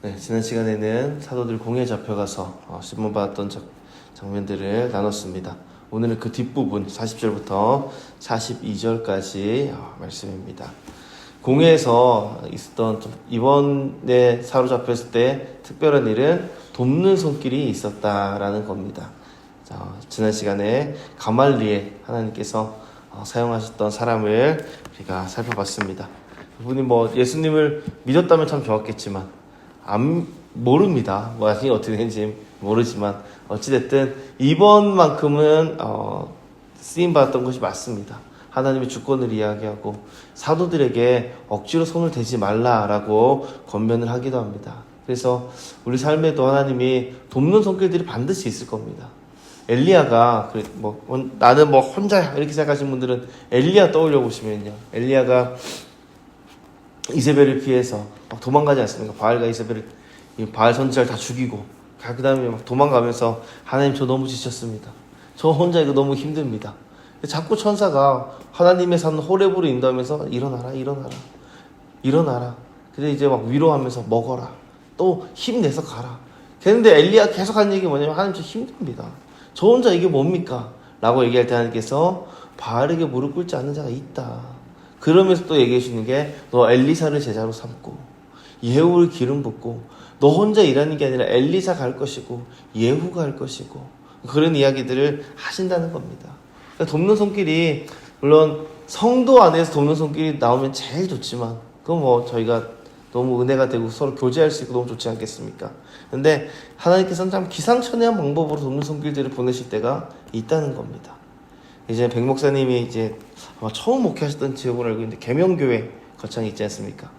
네, 지난 시간에는 사도들 공회에 잡혀가서 신문받았던 장면들을 나눴습니다. 오늘은 그 뒷부분 40절부터 42절까지 말씀입니다. 공회에서 있었던 이번에 사로잡혔을 때 특별한 일은 돕는 손길이 있었다라는 겁니다. 지난 시간에 가말리엘 하나님께서 사용하셨던 사람을 우리가 살펴봤습니다. 그분이 예수님을 믿었다면 참 좋았겠지만 모릅니다. 나중에 어떻게 되는지 모르지만 어찌됐든 이번만큼은 쓰임받았던 것이 맞습니다. 하나님의 주권을 이야기하고 사도들에게 억지로 손을 대지 말라라고 권면을 하기도 합니다. 그래서 우리 삶에도 하나님이 돕는 손길들이 반드시 있을 겁니다. 엘리야가 나는 혼자야 이렇게 생각하시는 분들은 엘리야 떠올려 보시면요, 엘리야가 이세벨을 피해서 도망가지 않습니까? 바알과 이세벨을, 바알 선지자를 다 죽이고 그 다음에 도망가면서 하나님 저 너무 지쳤습니다. 저 혼자 이거 너무 힘듭니다. 자꾸 천사가 하나님의 산 호렙으로 인도하면서 일어나라. 근데 이제 위로하면서 먹어라. 또 힘내서 가라. 그런데 엘리야 계속 하는 얘기 뭐냐면 하나님 저 힘듭니다. 저 혼자 이게 뭡니까? 라고 얘기할 때 하나님께서 바알에게 무릎 꿇지 않는 자가 있다. 그러면서 또 얘기해 주는 게 너 엘리사를 제자로 삼고 예후를 기름 붓고 너 혼자 일하는 게 아니라 엘리사 갈 것이고 예후가 할 것이고 그런 이야기들을 하신다는 겁니다. 그러니까 돕는 손길이 물론 성도 안에서 돕는 손길이 나오면 제일 좋지만 그건 저희가 너무 은혜가 되고 서로 교제할 수 있고 너무 좋지 않겠습니까? 근데 하나님께서는 참 기상천외한 방법으로 돕는 손길들을 보내실 때가 있다는 겁니다. 이제 백 목사님이 이제 아마 처음 목회하셨던 지역으로 알고 있는데 계명교회 거창이 있지 않습니까?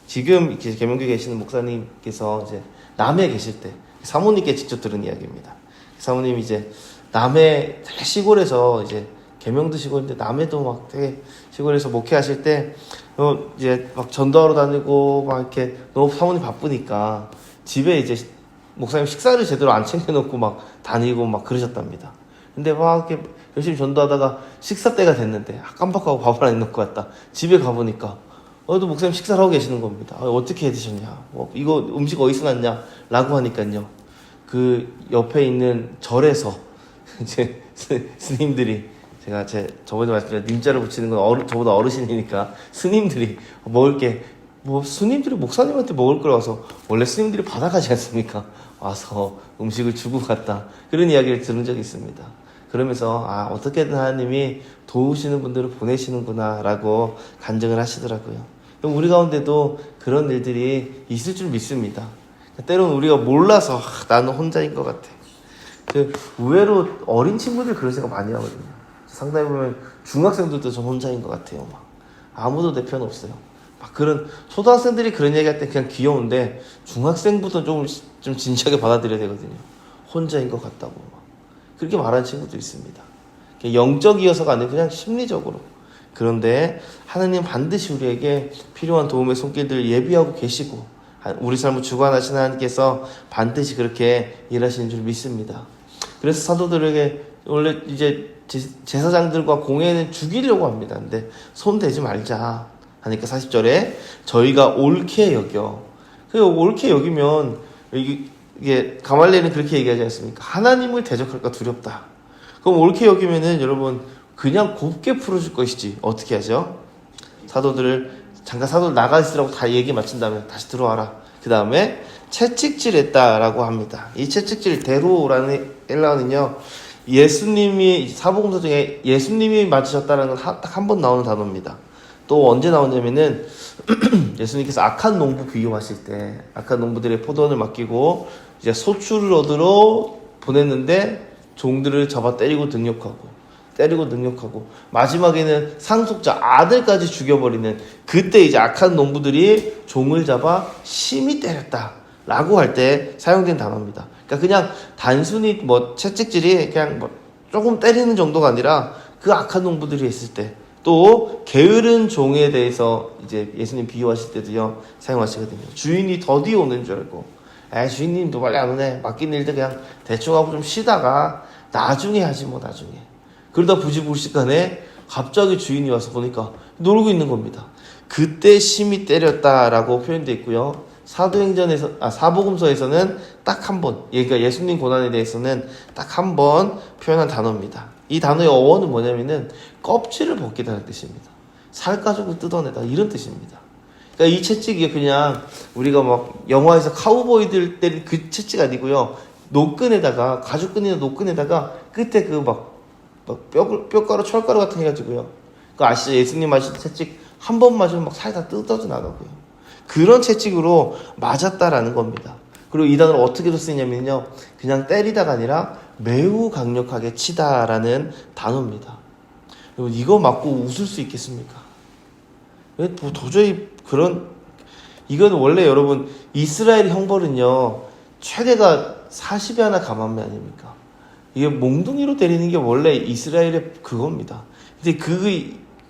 지금 이제 계명교회 계시는 목사님께서 이제 남해 계실 때 사모님께 직접 들은 이야기입니다. 사모님이 이제 남해 되게 시골에서 이제 계명도 시골인데 남해도 되게 시골에서 목회하실 때 이제 전도하러 다니고 이렇게 너무 사모님 바쁘니까 집에 이제 목사님 식사를 제대로 안 챙겨놓고 다니고 그러셨답니다. 근데 이렇게 열심히 전도하다가 식사 때가 됐는데 깜빡하고 밥을 안 해놓고 왔다. 집에 가보니까 또 목사님 식사를 하고 계시는 겁니다. 어떻게 해 드셨냐? 이거 음식 어디서 났냐? 라고 하니까요. 그 옆에 있는 절에서 이제 스님들이 제가 저번에 말씀드린 님자를 붙이는 건 저보다 어르신이니까 스님들이 먹을 게 스님들이 목사님한테 먹을 걸 와서 원래 스님들이 받아가지 않습니까? 와서 음식을 주고 갔다. 그런 이야기를 들은 적이 있습니다. 그러면서 어떻게든 하나님이 도우시는 분들을 보내시는구나 라고 간증을 하시더라고요. 우리 가운데도 그런 일들이 있을 줄 믿습니다. 때로는 우리가 몰라서 나는 혼자인 것 같아. 의외로 어린 친구들 그런 생각 많이 하거든요. 상당히 보면 중학생들도 좀 혼자인 것 같아요. 아무도 내 편 없어요. 그런 초등학생들이 그런 얘기할 때 그냥 귀여운데 중학생부터 좀 진지하게 받아들여야 되거든요. 혼자인 것 같다고 그렇게 말하는 친구도 있습니다. 영적이어서가 아니고 그냥 심리적으로. 그런데 하나님 반드시 우리에게 필요한 도움의 손길들을 예비하고 계시고 우리 삶을 주관하시는 하나님께서 반드시 그렇게 일하시는 줄 믿습니다. 그래서 사도들에게 원래 이제 제사장들과 공회는 죽이려고 합니다. 근데 손 대지 말자 하니까 40절에 저희가 옳게 여겨. 옳게 여기면 이게 가말리엘은 그렇게 얘기하지 않습니까? 하나님을 대적할까 두렵다. 그럼 옳게 여기면은 여러분 그냥 곱게 풀어줄 것이지 어떻게 하죠? 잠깐 사도들 나가 있으라고 다 얘기 마친 다음에 다시 들어와라. 그 다음에 채찍질했다라고 합니다. 이 채찍질 데로라는 헬라어는요, 예수님이 사복음서 중에 예수님이 맞으셨다라는 건 딱 한 번 나오는 단어입니다. 또 언제 나오냐면은 예수님께서 악한 농부 비유하실 때 악한 농부들의 포도원을 맡기고 이제 소출을 얻으러 보냈는데 종들을 잡아 때리고 능욕하고 마지막에는 상속자 아들까지 죽여버리는 그때 이제 악한 농부들이 종을 잡아 심히 때렸다라고 할 때 사용된 단어입니다. 그러니까 그냥 단순히 채찍질이 그냥 조금 때리는 정도가 아니라 그 악한 농부들이 했을 때 또 게으른 종에 대해서 이제 예수님 비유하실 때도요 사용하시거든요. 주인이 더디 오는 줄 알고 주인님도 빨리 안 오네. 맡긴 일들 그냥 대충 하고 좀 쉬다가 나중에 하지 나중에. 그러다 부지불식간에 갑자기 주인이 와서 보니까 놀고 있는 겁니다. 그때 심히 때렸다라고 표현되어 있고요. 사복음서에서는 딱 한 번, 그러니까 예수님 고난에 대해서는 딱 한 번 표현한 단어입니다. 이 단어의 어원은 뭐냐면은 껍질을 벗기다는 뜻입니다. 살 가죽을 뜯어내다 이런 뜻입니다. 그러니까 이 채찍이 그냥 우리가 막 영화에서 카우보이들 때린 그 채찍 아니고요. 노끈에다가 가죽끈이나 노끈에다가 끝에 그 막 뼈가루 철가루 같은 게 해가지고요. 그 아시죠? 예수님 마신 채찍 한 번 맞으면 막 살이 다 뜯어져 나가고요. 그런 채찍으로 맞았다라는 겁니다. 그리고 이 단어를 어떻게 쓰냐면요. 그냥 때리다가 아니라 매우 강력하게 치다라는 단어입니다. 이거 맞고 웃을 수 있겠습니까? 도저히 이건 원래 여러분 이스라엘 형벌은요. 최대가 40에 하나 감한매 아닙니까? 이게 몽둥이로 때리는 게 원래 이스라엘의 그겁니다. 근데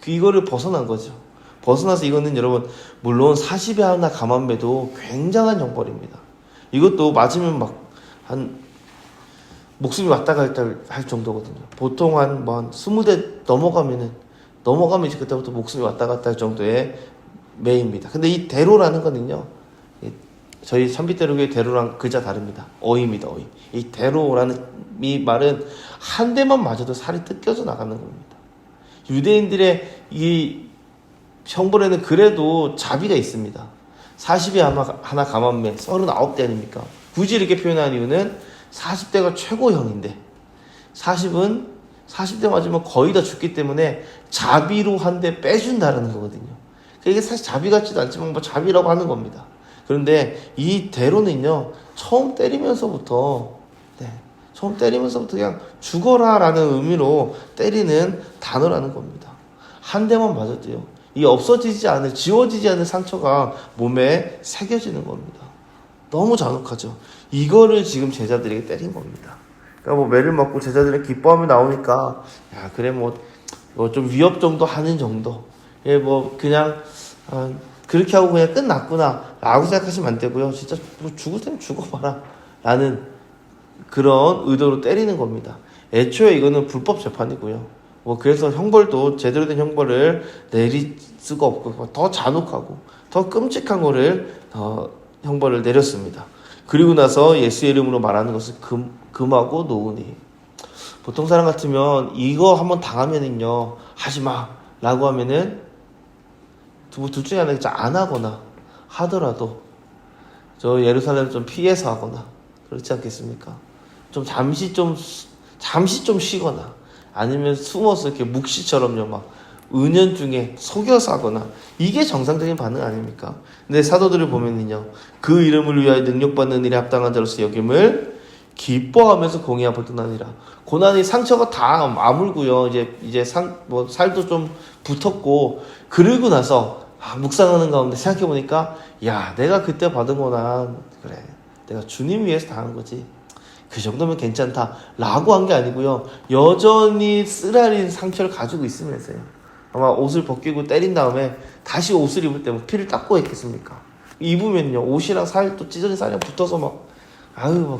이거를 벗어난 거죠. 벗어나서 이거는 여러분 물론 40에 하나 감한매도 굉장한 형벌입니다. 이것도 맞으면 막 목숨이 왔다 갔다 할 정도거든요. 보통 한 20대 넘어가면 이제 그때부터 목숨이 왔다 갔다 할 정도의 매입니다. 근데 이 대로라는 거는요, 저희 천빛대로교의 대로랑 글자 다릅니다. 어입니다, 어이. 이 대로라는 이 말은 한 대만 맞아도 살이 뜯겨져 나가는 겁니다. 유대인들의 이 형벌에는 그래도 자비가 있습니다. 40에 하나 감한매, 39대 아닙니까? 굳이 이렇게 표현한 이유는 40대가 최고형인데 40대 맞으면 거의 다 죽기 때문에 자비로 한 대 빼준다라는 거거든요. 이게 사실 자비 같지도 않지만 자비라고 하는 겁니다. 그런데 이 대로는요, 처음 때리면서부터 그냥 죽어라라는 의미로 때리는 단어라는 겁니다. 한 대만 맞아도요, 이 지워지지 않을 상처가 몸에 새겨지는 겁니다. 너무 잔혹하죠. 이거를 지금 제자들에게 때린 겁니다. 그러니까 매를 맞고 제자들이 기뻐하며 나오니까, 야, 그래, 좀 위협 정도 하는 정도. 그냥, 그렇게 하고 그냥 끝났구나. 라고 생각하시면 안 되고요. 진짜 죽을 때는 죽어봐라. 라는 그런 의도로 때리는 겁니다. 애초에 이거는 불법 재판이고요. 그래서 형벌도 제대로 된 형벌을 내릴 수가 없고, 더 잔혹하고, 더 끔찍한 거를, 형벌을 내렸습니다. 그리고 나서 예수의 이름으로 말하는 것을 금하고 놓으니. 보통 사람 같으면 이거 한번 당하면은요, 하지 마. 라고 하면은, 둘 중에 하나 안 하거나 하더라도, 예루살렘을 좀 피해서 하거나, 그렇지 않겠습니까? 잠시 좀 쉬거나, 아니면 숨어서 이렇게 묵시처럼요, 은연중에 속여서 하거나, 이게 정상적인 반응 아닙니까? 근데 사도들을 보면은요, 그 이름을 위하여 능력받는 일에 합당한 자로서 여김을 기뻐하면서 공의와 벌떡나니라. 고난이 상처가 다 아물고요, 이제 살도 좀 붙었고, 그러고 나서, 묵상하는 가운데 생각해보니까, 야, 내가 그때 받은 고난, 그래, 내가 주님 위해서 당한 거지. 그 정도면 괜찮다. 라고 한 게 아니고요. 여전히 쓰라린 상처를 가지고 있으면서요. 아마 옷을 벗기고 때린 다음에 다시 옷을 입을 때 피를 닦고 했겠습니까? 입으면요. 옷이랑 살도 찢어진 살이랑 붙어서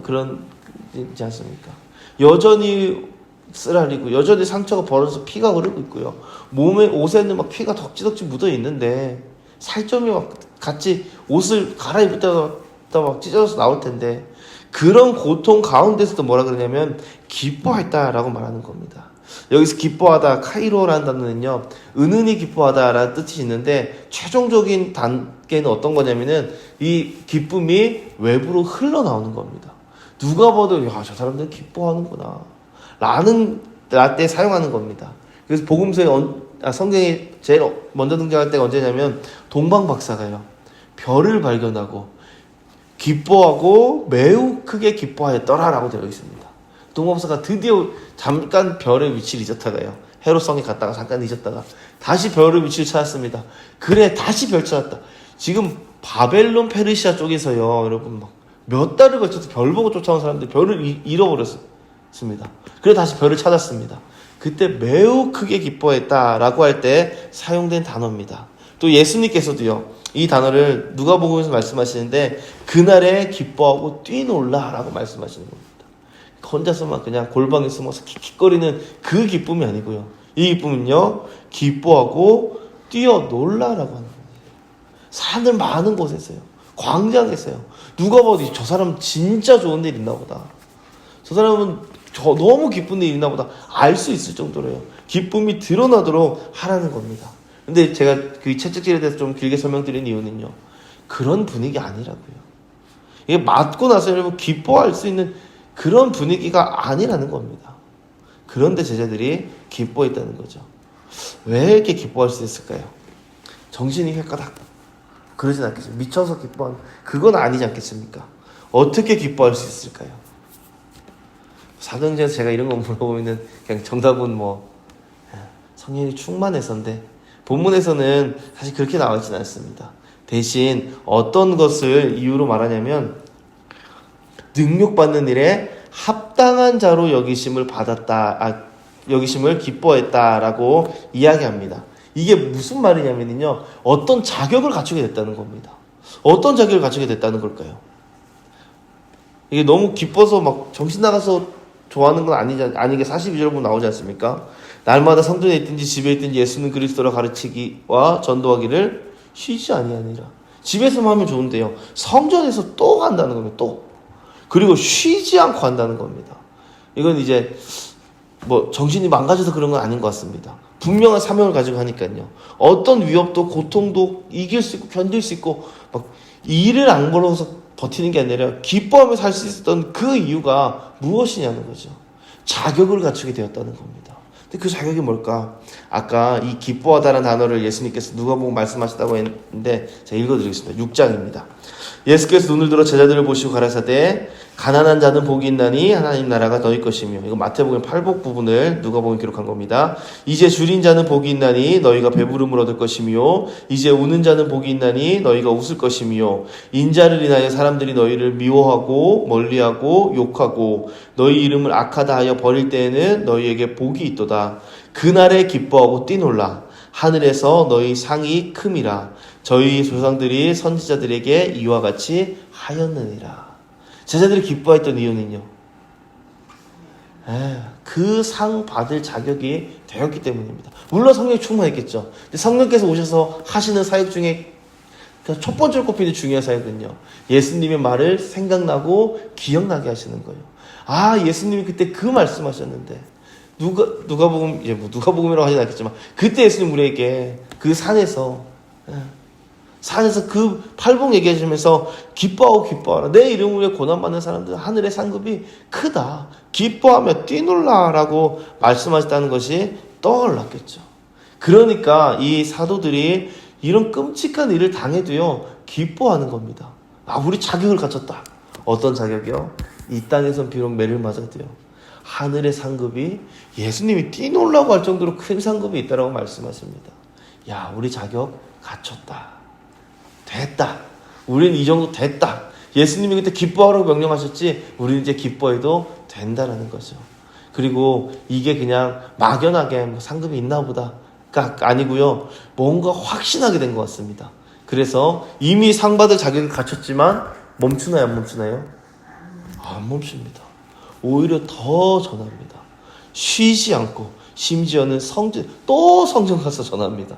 그런, 있지 않습니까? 여전히 쓰라리고, 여전히 상처가 벌어져서 피가 흐르고 있고요. 옷에는 피가 덕지덕지 묻어 있는데, 살점이 같이 옷을 갈아입을 때마다 찢어져서 나올 텐데, 그런 고통 가운데서도 뭐라 그러냐면 기뻐했다라고 말하는 겁니다. 여기서 기뻐하다, 카이로라는 단어는요, 은은히 기뻐하다라는 뜻이 있는데, 최종적인 단계는 어떤 거냐면은 이 기쁨이 외부로 흘러나오는 겁니다. 누가 봐도 저 사람들 기뻐하는구나 라는 때 사용하는 겁니다. 그래서 복음서에 성경에 제일 먼저 등장할 때가 언제냐면 동방박사가요, 별을 발견하고 기뻐하고 매우 크게 기뻐하였더라라고 되어 있습니다. 동방박사가 드디어 잠깐 별의 위치를 잊었다가요, 헤로성에 갔다가 잠깐 잊었다가 다시 별의 위치를 찾았습니다. 그래, 다시 별 찾았다. 지금 바벨론 페르시아 쪽에서요, 여러분 몇 달을 걸쳐서 별 보고 쫓아온 사람들이 별을 잃어버렸습니다. 그래 다시 별을 찾았습니다. 그때 매우 크게 기뻐했다라고 할 때 사용된 단어입니다. 또 예수님께서도요, 이 단어를 누가복음에서 말씀하시는데 그날에 기뻐하고 뛰놀라라고 말씀하시는 겁니다. 혼자서만 그냥 골방에 숨어서 킥킥거리는 그 기쁨이 아니고요. 이 기쁨은요, 기뻐하고 뛰어놀라라고 하는 겁니다. 사람들 많은 곳에서요, 광장에서요. 누가 봐도 저 사람 진짜 좋은 일 있나 보다. 저 사람은 너무 기쁜 일 있나 보다. 알 수 있을 정도로요. 기쁨이 드러나도록 하라는 겁니다. 근데 제가 그 채찍질에 대해서 좀 길게 설명드린 이유는요. 그런 분위기 아니라고요. 이게 맞고 나서 여러분 기뻐할 수 있는 그런 분위기가 아니라는 겁니다. 그런데 제자들이 기뻐했다는 거죠. 왜 이렇게 기뻐할 수 있을까요? 정신이 헷가닥 그러진 않겠죠. 미쳐서 기뻐하는 그건 아니지 않겠습니까? 어떻게 기뻐할 수 있을까요? 사도행전에서 제가 이런 거 물어보면은 그냥 정답은 성령이 충만해서인데 본문에서는 사실 그렇게 나와 있지는 않습니다. 대신 어떤 것을 이유로 말하냐면 능력받는 일에 합당한 자로 여기심을 여기심을 기뻐했다라고 이야기합니다. 이게 무슨 말이냐면요. 어떤 자격을 갖추게 됐다는 겁니다. 어떤 자격을 갖추게 됐다는 걸까요? 이게 너무 기뻐서 막 정신 나가서 좋아하는 건 아니게 42절 보면 나오지 않습니까? 날마다 성전에 있든지 집에 있든지 예수는 그리스도라 가르치기와 전도하기를 쉬지 아니하니라. 집에서만 하면 좋은데요. 성전에서 또 한다는 겁니다. 또. 그리고 쉬지 않고 한다는 겁니다. 이건 이제 정신이 망가져서 그런 건 아닌 것 같습니다. 분명한 사명을 가지고 하니까요. 어떤 위협도 고통도 이길 수 있고 견딜 수 있고 일을 안 벌어서 버티는 게 아니라 기뻐하며 살 수 있었던 그 이유가 무엇이냐는 거죠. 자격을 갖추게 되었다는 겁니다. 근데 그 자격이 뭘까? 아까 이 기뻐하다는 단어를 예수님께서 누가복음 말씀하셨다고 했는데 제가 읽어드리겠습니다. 6장입니다. 예수께서 눈을 들어 제자들을 보시고 가라사대 가난한 자는 복이 있나니 하나님 나라가 너희 것이며 이거 마태복음 8복 부분을 누가복음에 기록한 겁니다. 이제 줄인 자는 복이 있나니 너희가 배부름을 얻을 것이며 이제 우는 자는 복이 있나니 너희가 웃을 것이며 인자를 인하여 사람들이 너희를 미워하고 멀리하고 욕하고 너희 이름을 악하다 하여 버릴 때에는 너희에게 복이 있도다. 그날에 기뻐하고 뛰놀라. 하늘에서 너희 상이 큼이라. 저희 조상들이 선지자들에게 이와 같이 하였느니라. 제자들이 기뻐했던 이유는요. 그 상 받을 자격이 되었기 때문입니다. 물론 성령이 충만했겠죠. 근데 성령께서 오셔서 하시는 사역 중에 첫 번째로 꼽히는 중요한 사역은요. 예수님의 말을 생각나고 기억나게 하시는 거예요. 예수님이 그때 그 말씀하셨는데 누가복음이라고 하진 않겠지만 그때 예수님 우리에게 그 산에서 그 팔복 얘기해주면서 기뻐하라. 내 이름으로 고난받는 사람들 하늘의 상급이 크다. 기뻐하며 뛰놀라라고 말씀하셨다는 것이 떠올랐겠죠. 그러니까 이 사도들이 이런 끔찍한 일을 당해도요 기뻐하는 겁니다. 우리 자격을 갖췄다. 어떤 자격이요? 이 땅에선 비록 매를 맞아도요 하늘의 상급이 예수님이 뛰놀라고 할 정도로 큰 상급이 있다라고 말씀하십니다. 우리 자격 갖췄다. 됐다. 우리는 이 정도 됐다. 예수님이 그때 기뻐하라고 명령하셨지 우리는 이제 기뻐해도 된다라는 거죠. 그리고 이게 그냥 막연하게 상급이 있나 보다가 아니고요. 뭔가 확신하게 된 것 같습니다. 그래서 이미 상 받을 자격을 갖췄지만 멈추나요? 안 멈추나요? 안 멈춥니다. 오히려 더 전합니다. 쉬지 않고 심지어는 성전 가서 전합니다.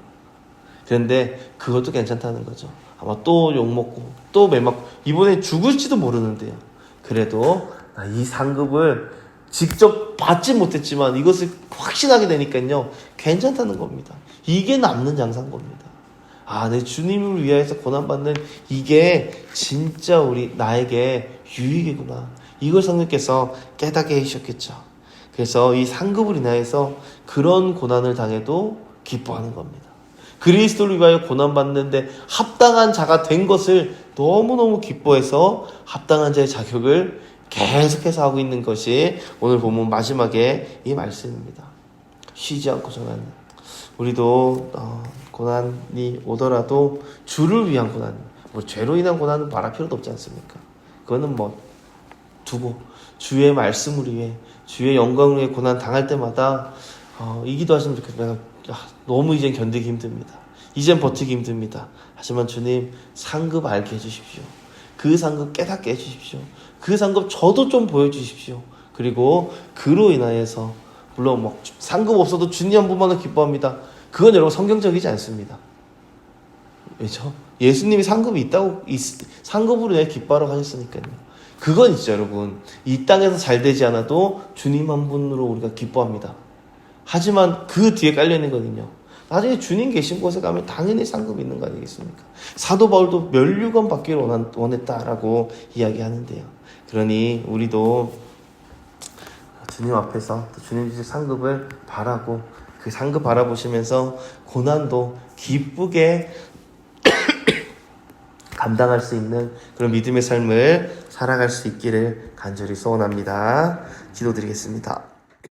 그런데 그것도 괜찮다는 거죠. 아마 또 욕먹고 또 매맞고 이번에 죽을지도 모르는데요. 그래도 이 상급을 직접 받지 못했지만 이것을 확신하게 되니까요. 괜찮다는 겁니다. 이게 남는 장사인 겁니다. 내 주님을 위하여서 고난받는 이게 진짜 나에게 유익이구나. 이걸 성령께서 깨닫게 해주셨겠죠. 그래서 이 상급을 인하여서 그런 고난을 당해도 기뻐하는 겁니다. 그리스도를 위하여 고난받는데 합당한 자가 된 것을 너무너무 기뻐해서 합당한 자의 자격을 계속해서 하고 있는 것이 오늘 본문 마지막에 이 말씀입니다. 쉬지 않고 전하는. 우리도 고난이 오더라도 주를 위한 고난, 죄로 인한 고난은 말할 필요도 없지 않습니까? 그거는 두고 주의 말씀을 위해 주의 영광을 위해 고난 당할 때마다 이 기도하시면 좋겠습니다. 너무 이젠 견디기 힘듭니다. 이젠 버티기 힘듭니다. 하지만 주님 상급 알게 해주십시오. 그 상급 깨닫게 해주십시오. 그 상급 저도 좀 보여주십시오. 그리고 그로 인하여서 물론 상급 없어도 주님 한 분만은 기뻐합니다. 그건 여러분 성경적이지 않습니다. 왜죠? 예수님이 상급으로 내 기뻐하라고 하셨으니까요. 그건 있죠, 여러분. 이 땅에서 잘 되지 않아도 주님 한 분으로 우리가 기뻐합니다. 하지만 그 뒤에 깔려있는 거는요. 나중에 주님 계신 곳에 가면 당연히 상급이 있는 거 아니겠습니까? 사도 바울도 면류관 받기를 원했다라고 이야기하는데요. 그러니 우리도 주님 앞에서 또 주님 주신 상급을 바라고 그 상급 바라보시면서 고난도 기쁘게 감당할 수 있는 그런 믿음의 삶을 살아갈 수 있기를 간절히 소원합니다. 기도드리겠습니다.